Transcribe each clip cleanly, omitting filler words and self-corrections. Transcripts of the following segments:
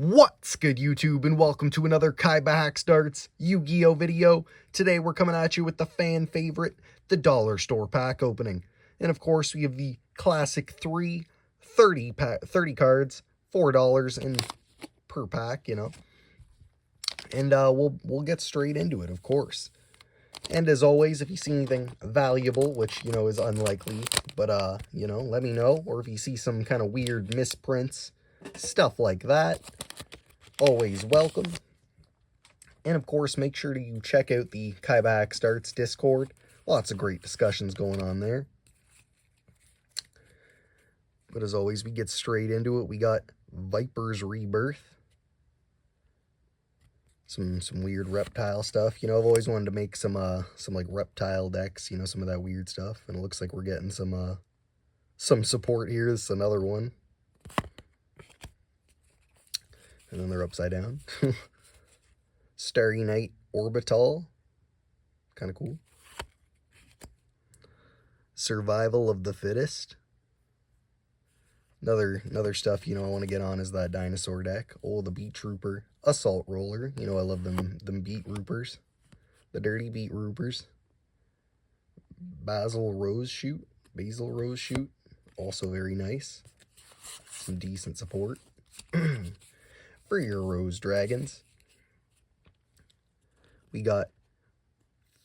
What's good, YouTube, and welcome to another Kaibahacksdartz Yu-Gi-Oh video. Today we're coming at you with the fan favorite, the dollar store pack opening. And of course, we have the classic 30 cards, $4 per pack, you know. And we'll get straight into it, of course. And as always, if you see anything valuable, which, you know, is unlikely, but, you know, let me know. Or if you see some kind of weird misprints, stuff like that, always welcome. And of course, make sure to check out the Kaibahacksdartz Discord. Lots of great discussions going on there. But as always, we get straight into it. We got Viper's Rebirth. Some weird reptile stuff. You know, I've always wanted to make some like reptile decks, you know, some of that weird stuff. And it looks like we're getting some support here. This is another one. And then they're upside down. Starry Night Orbital. Kind of cool. Survival of the Fittest. Another stuff, you know, I want to get on is that dinosaur deck. Oh, the Beat Trooper. Assault Roller. You know, I love them Beat Roopers. The Dirty Beat Roopers. Basil Rose Shoot. Also very nice. Some decent support. For your Rose Dragons, we got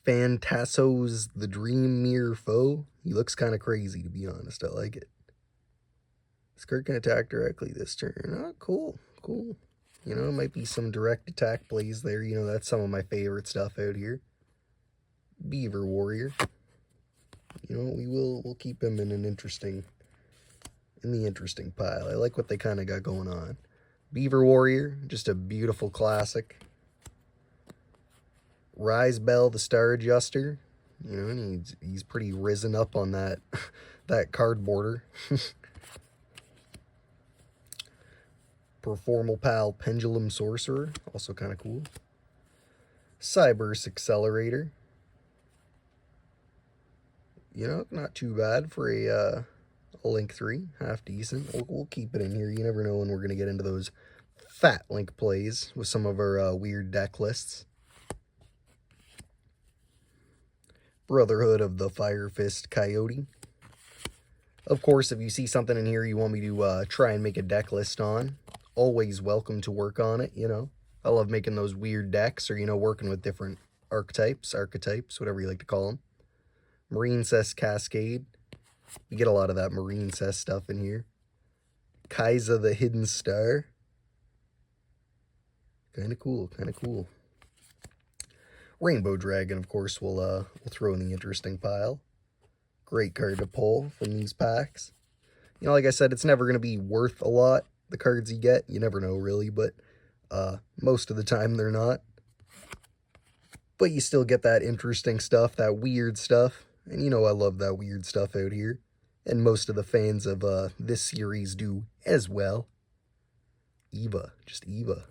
Phantasso's the Dream Mirror Foe. He looks kind of crazy, to be honest. I like it. This card can attack directly this turn. Oh, cool. You know, it might be some direct attack plays there. You know, that's some of my favorite stuff out here. Beaver Warrior. You know, we'll keep him in the interesting pile. I like what they kind of got going on. Beaver Warrior, just a beautiful classic. Rise Bell, the Star Adjuster. You know, and he's pretty risen up on that card border. Performal Pal, Pendulum Sorcerer, also kind of cool. Cyberse Accelerator. You know, not too bad for a Link 3, half decent. We'll keep it in here. You never know when we're going to get into those fat Link plays with some of our weird deck lists. Brotherhood of the Fire Fist Coyote. Of course, if you see something in here you want me to try and make a deck list on, always welcome to work on it, you know. I love making those weird decks, or, you know, working with different archetypes, whatever you like to call them. Marine Cess Cascade. You get a lot of that Marine Cess stuff in here. Kaiza the Hidden Star. Kind of cool. Rainbow Dragon, of course, we'll throw in the interesting pile. Great card to pull from these packs. You know, like I said, it's never going to be worth a lot, the cards you get. You never know, really, but most of the time they're not. But you still get that interesting stuff, that weird stuff. And you know I love that weird stuff out here. And most of the fans of this series do as well. Eva. Just Eva.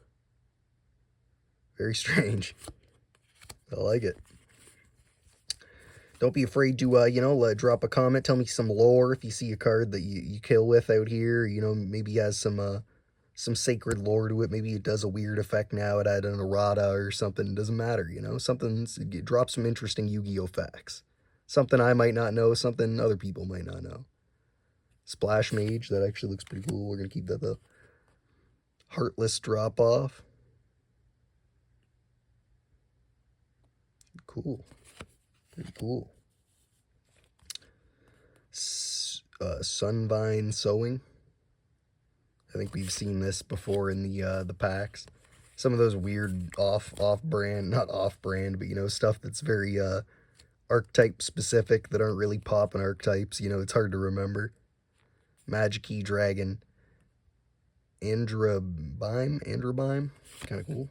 Very strange. I like it. Don't be afraid to, you know, drop a comment. Tell me some lore if you see a card that you kill with out here. You know, maybe it has some sacred lore to it. Maybe it does a weird effect now. It had an errata or something. It doesn't matter, you know. Drop some interesting Yu-Gi-Oh facts. Something I might not know, something other people might not know. Splash Mage, that actually looks pretty cool. We're going to keep that, though. Heartless Drop-Off. Cool. Pretty cool. Sunvine Sowing. I think we've seen this before in the packs. Some of those weird off-brand, not off-brand, but, you know, stuff that's very archetype specific that aren't really popping archetypes. You know, it's hard to remember. Magic-Key Dragon. Androbime. Kind of cool.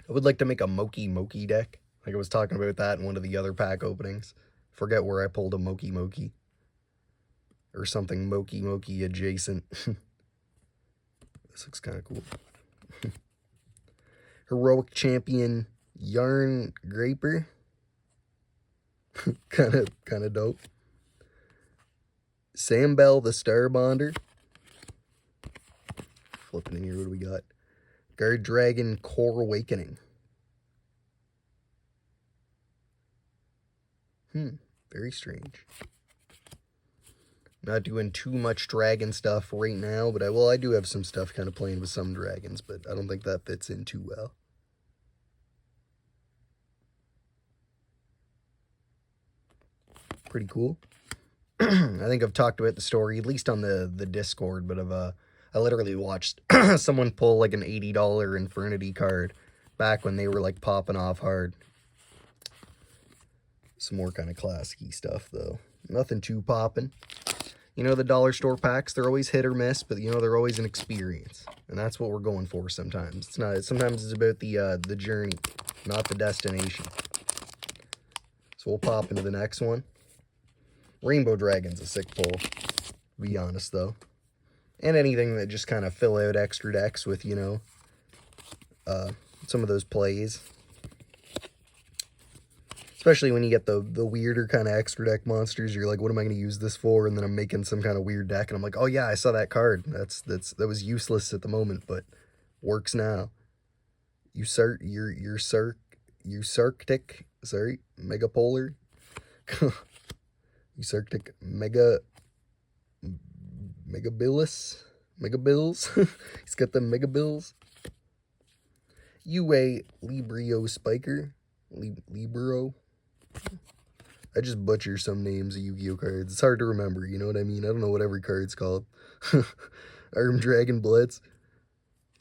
I would like to make a Moki deck. Like I was talking about that in one of the other pack openings. Forget where I pulled a Moki. Or something Moki adjacent. This looks kind of cool. Heroic Champion Yarn Graper. kind of dope. Sambell the Starbonder. flipping in here. What do we got? Guard Dragon Core Awakening. Very strange. Not doing too much dragon stuff right now, but I do have some stuff kind of playing with some dragons, but I don't think that fits in too well. Pretty cool. I think I've talked about the story, at least on the Discord, but I literally watched someone pull like an $80 Infernity card back when they were like popping off hard. Some more kind of classic-y stuff, though. Nothing too popping. You know, the dollar store packs, they're always hit or miss, but, you know, they're always an experience. And that's what we're going for sometimes. It's not, sometimes it's about the journey, not the destination. So we'll pop into the next one. Rainbow Dragon's a sick pull, to be honest, though. And anything that just kind of fill out extra decks with, you know, some of those plays. Especially when you get the weirder kind of extra deck monsters, you're like, what am I going to use this for? And then I'm making some kind of weird deck, and I'm like, oh yeah, I saw that card. That was useless at the moment, but works now. Usurctic, sorry, Megapolar. Usurctic Megabills. He's got the Megabills. UA Librio Spiker. Libero. I just butcher some names of Yu-Gi-Oh cards. It's hard to remember, you know what I mean? I don't know what every card's called. Arm Dragon Blitz.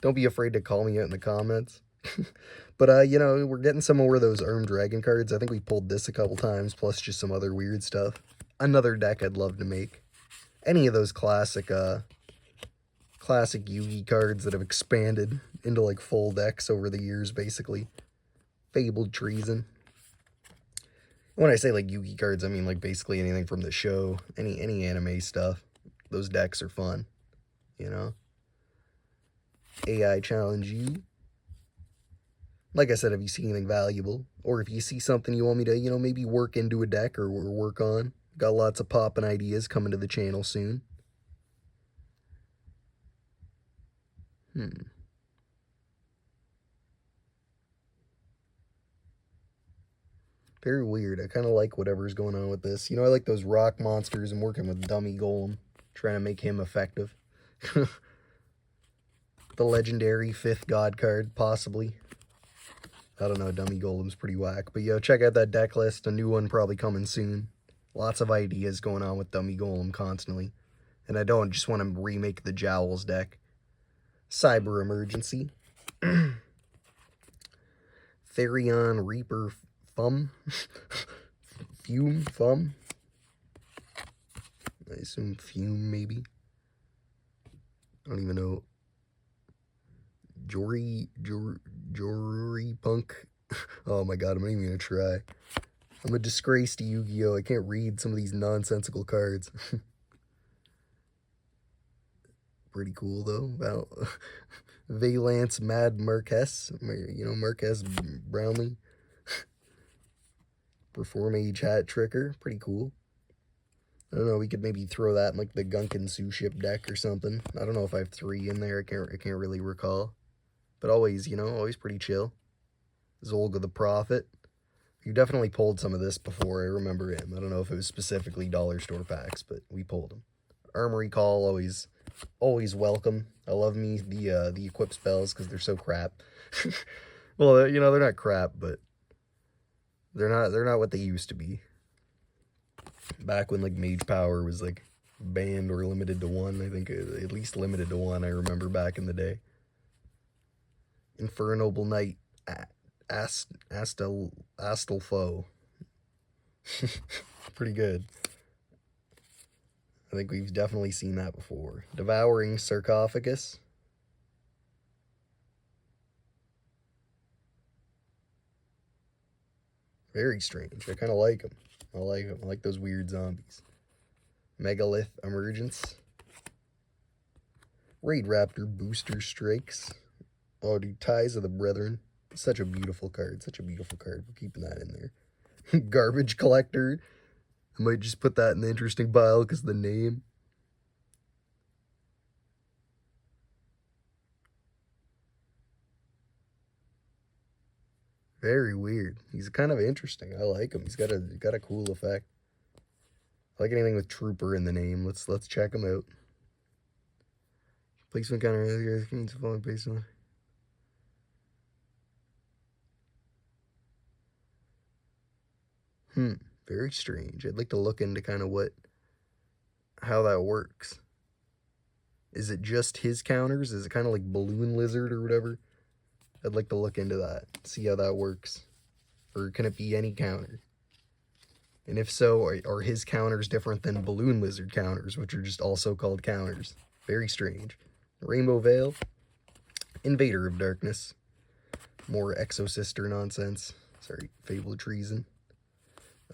Don't be afraid to call me out in the comments. But, you know, we're getting some more of those Arm Dragon cards. I think we pulled this a couple times, plus just some other weird stuff. Another deck I'd love to make. Any of those classic Yu-Gi cards that have expanded into, like, full decks over the years, basically. Fabled Treason. When I say, like, Yu-Gi cards, I mean, like, basically anything from the show. Any anime stuff. Those decks are fun. You know? AI Challenge You. Like I said, if you see anything valuable, or if you see something you want me to, you know, maybe work into a deck or work on. Got lots of poppin' ideas coming to the channel soon. Very weird. I kind of like whatever's going on with this. You know, I like those rock monsters. I'm working with Dummy Golem, trying to make him effective. The legendary 5th God card, possibly. I don't know, Dummy Golem's pretty whack. But, yo, check out that deck list. A new one probably coming soon. Lots of ideas going on with Dummy Golem constantly. And I don't just want to remake the Jowls deck. Cyber Emergency. Therion Reaper Fum. Fum. I assume Fume, maybe. I don't even know. Jory Punk. Oh my god, I'm not even gonna try. I'm a disgrace to Yu-Gi-Oh! I can't read some of these nonsensical cards. Pretty cool, though. Well, Valance Mad Marquez. You know, Marquez Brownlee. Perform Age Hat Tricker. Pretty cool. I don't know, we could maybe throw that in, like, the Gunkin Sue Ship deck or something. I don't know if I have 3 in there. I can't really recall. But always, you know, always pretty chill. Zolga the Prophet. You definitely pulled some of this before. I remember him. I don't know if it was specifically dollar store packs, but we pulled him. Armory Call, always welcome. I love me the equip spells because they're so crap. Well, you know, they're not crap, but they're not what they used to be. Back when, like, Mage Power was, like, banned or limited to 1. I think at least limited to 1, I remember back in the day. Infernoble Knight, Astalfo. Pretty good. I think we've definitely seen that before. Devouring Sarcophagus. Very strange. I kind of like him. I like him. I like those weird zombies. Megalith Emergence. Raid Raptor Booster Strikes. Oh, dude, Ties of the Brethren. Such a beautiful card. Such a beautiful card. We're keeping that in there. Garbage Collector. I might just put that in the interesting pile because of the name. Very weird. He's kind of interesting. I like him. He's got a cool effect. I like anything with Trooper in the name. Let's check him out. Placement counter based on. Very strange. I'd like to look into kind of how that works. Is it just his counters? Is it kind of like Balloon Lizard or whatever? I'd like to look into that, see how that works. Or can it be any counter? And if so, are his counters different than Balloon Lizard counters, which are just also called counters? Very strange. Rainbow Veil. Invader of Darkness. More Exosister nonsense. Sorry, Fable of Treason.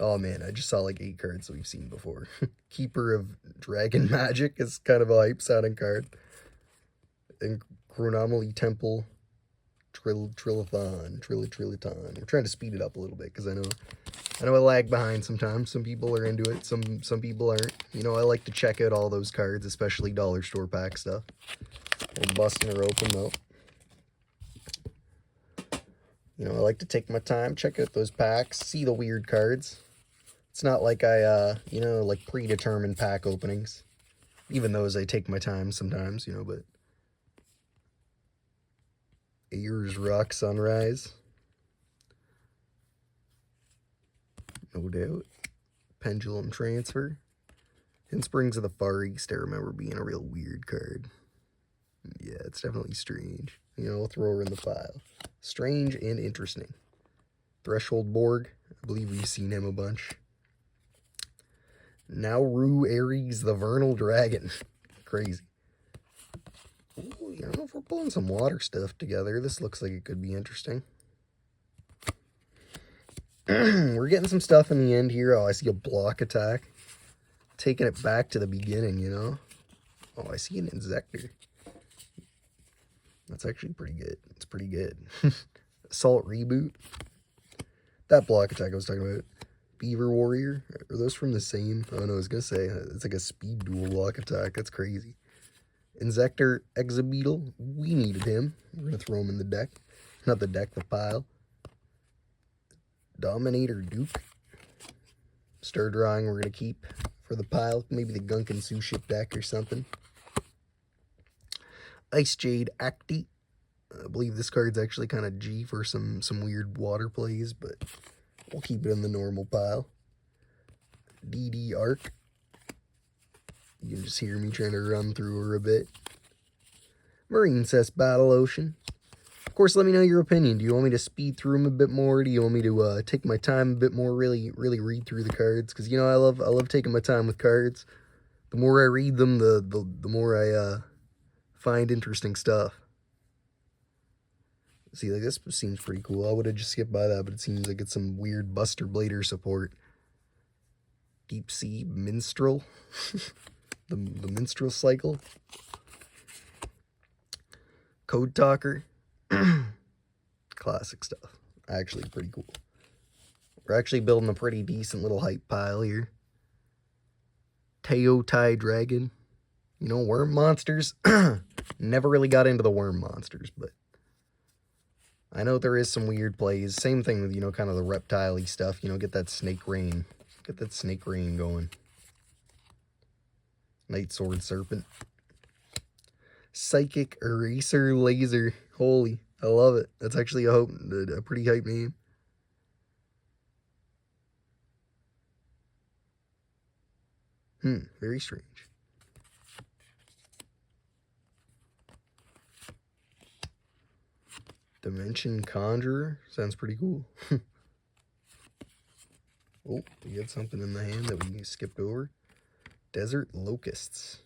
Oh man, I just saw like 8 cards that we've seen before. Keeper of Dragon Magic is kind of a hype sounding card. And Chronomaly Temple Trillathon. We're trying to speed it up a little bit because I know I lag behind sometimes. Some people are into it, some people aren't. You know, I like to check out all those cards, especially dollar store pack stuff. We're busting her open though. You know, I like to take my time, check out those packs, see the weird cards. It's not like I, you know, like predetermined pack openings. Even those I take my time sometimes, you know, but... Ayers Rock Sunrise. No doubt. Pendulum Transfer. And Springs of the Far East, I remember being a real weird card. Yeah, it's definitely strange. You know, we'll throw her in the pile. Strange and interesting. Threshold Borg. I believe we've seen him a bunch. Nauru Ares, the Vernal Dragon. Crazy. Ooh, you know, if we're pulling some water stuff together, this looks like it could be interesting. We're getting some stuff in the end here. Oh, I see a block attack. Taking it back to the beginning, you know. Oh, I see an Inzektor. That's actually pretty good. It's pretty good. Assault Reboot. That block attack I was talking about. Beaver Warrior. Are those from the same? Oh no, I was going to say, it's like a speed dual block attack. That's crazy. Inzektor Exabeetle. We needed him. We're going to throw him in the deck. Not the deck, the pile. Dominator Duke. Stir Drawing we're going to keep for the pile. Maybe the Gunkin Suship deck or something. Ice Jade Acti. I believe this card's actually kind of G for some weird water plays, but we'll keep it in the normal pile. DD Arc. You can just hear me trying to run through her a bit. Marine Cess Battle Ocean. Of course, let me know your opinion. Do you want me to speed through them a bit more? Do you want me to take my time a bit more, really read through the cards? Because, you know, I love taking my time with cards. The more I read them, the more I find interesting stuff. See, like, this seems pretty cool. I would have just skipped by that, but it seems like it's some weird Buster Blader support. Deep Sea Minstrel. the Minstrel Cycle. Code Talker. Classic stuff. Actually pretty cool. We're actually building a pretty decent little hype pile here. Teotai Dragon. You know, worm monsters. Never really got into the worm monsters, but I know there is some weird plays. Same thing with, you know, kind of the reptile-y stuff. You know, get that snake rain. Get that snake rain going. Night Sword Serpent. Psychic Eraser Laser. Holy, I love it. That's actually a pretty hype name. Very strange. Dimension Conjurer. Sounds pretty cool. Oh, we got something in the hand that we skipped over. Desert Locusts.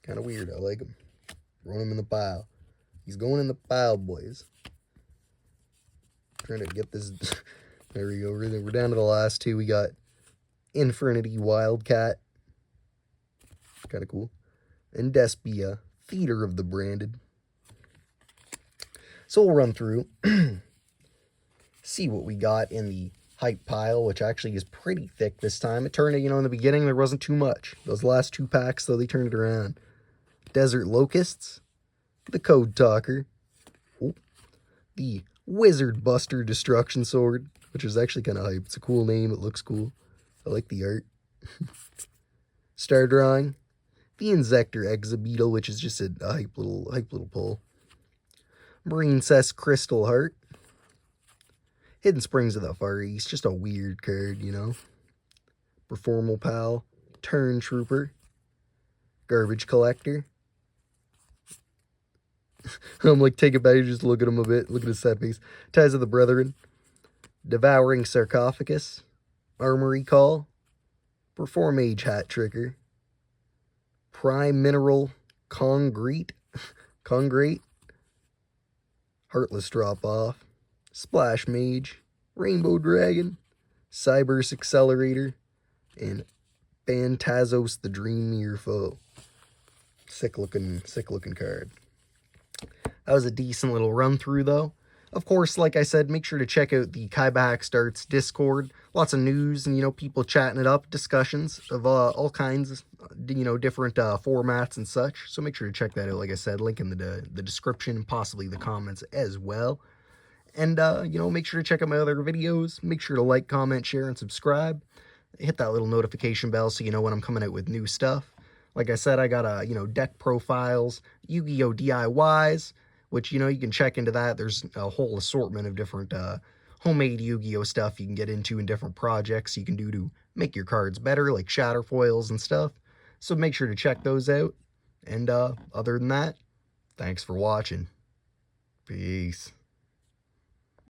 Kind of weird. I like him. Throwing him in the pile. He's going in the pile, boys. Trying to get this. There we go. We're down to the last two. We got Infernity Wildcat. Kind of cool. And Despia, Feeder of the Branded. So we'll run through, see what we got in the hype pile, which actually is pretty thick this time. It turned, you know, in the beginning there wasn't too much. Those last two packs, though, they turned it around. Desert Locusts, the Code Talker, oh, the Wizard Buster Destruction Sword, which is actually kind of hype. It's a cool name. It looks cool. I like the art. Star Drawing, the Insector Exabeetle, which is just a hype little pull. Marine Cess Crystal Heart. Hidden Springs of the Far East, just a weird card, you know. Performal Pal, Turn Trooper, Garbage Collector. I'm like, take it back, just look at him a bit, look at his set piece. Ties of the Brethren, Devouring Sarcophagus, Armory Call, Perform Age Hat Tricker, Prime Mineral Congrate, Heartless Drop Off, Splash Mage, Rainbow Dragon, Cyberse Accelerator, and Phantazos the Dream Mirror Foe. Sick looking card. That was a decent little run through though. Of course, like I said, make sure to check out the Kaibahacksdartz Discord. Lots of news and, you know, people chatting it up, discussions of all kinds, you know, different formats and such. So make sure to check that out. Like I said, link in the description and possibly the comments as well. And, you know, make sure to check out my other videos. Make sure to like, comment, share, and subscribe. Hit that little notification bell so you know when I'm coming out with new stuff. Like I said, I got, you know, deck profiles, Yu-Gi-Oh! DIYs, which, you know, you can check into that. There's a whole assortment of different homemade Yu-Gi-Oh! Stuff you can get into in different projects you can do to make your cards better, like shatter foils and stuff. So make sure to check those out. And other than that, thanks for watching. Peace.